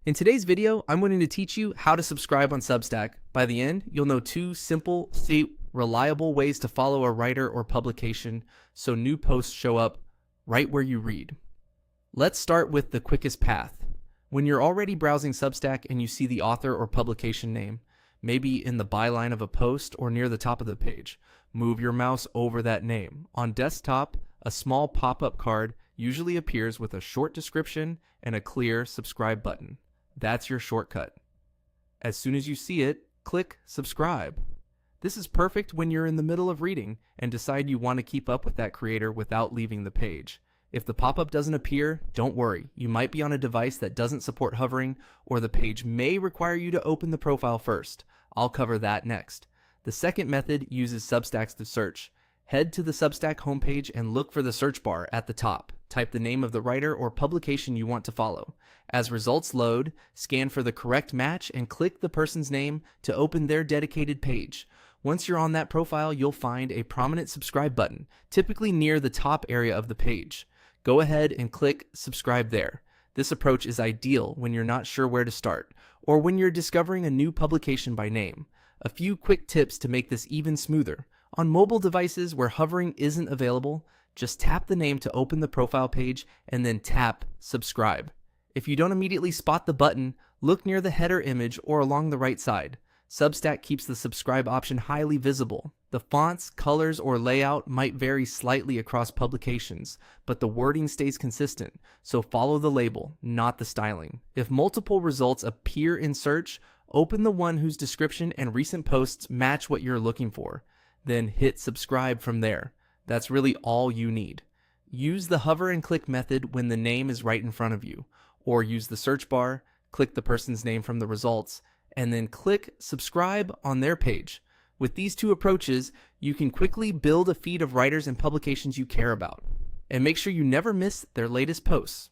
In today's video, I'm going to teach you how to subscribe on Substack. By the end, you'll know two simple, reliable ways to follow a writer or publication so new posts show up right where you read. Let's start with the quickest path. When you're already browsing Substack and you see the author or publication name, maybe in the byline of a post or near the top of the page, move your mouse over that name. On desktop, a small pop-up card usually appears with a short description and a clear subscribe button. That's your shortcut. As soon as you see it, click subscribe. This is perfect when you're in the middle of reading and decide you want to keep up with that creator without leaving the page. If the pop-up doesn't appear, don't worry. You might be on a device that doesn't support hovering, or the page may require you to open the profile first. I'll cover that next. The second method uses Substack's to search. Head to the Substack homepage and look for the search bar at the top. Type the name of the writer or publication you want to follow. As results load, scan for the correct match and click the person's name to open their dedicated page. Once you're on that profile, you'll find a prominent subscribe button, typically near the top area of the page. Go ahead and click subscribe there. This approach is ideal when you're not sure where to start, or when you're discovering a new publication by name. A few quick tips to make this even smoother. On mobile devices where hovering isn't available, just tap the name to open the profile page and then tap subscribe. If you don't immediately spot the button, look near the header image or along the right side. Substack keeps the subscribe option highly visible. The fonts, colors, or layout might vary slightly across publications, but the wording stays consistent, so follow the label, not the styling. If multiple results appear in search, open the one whose description and recent posts match what you're looking for. Then hit subscribe from there. That's really all you need. Use the hover and click method when the name is right in front of you, or use the search bar, click the person's name from the results, and then click subscribe on their page. With these two approaches, you can quickly build a feed of writers and publications you care about, and make sure you never miss their latest posts.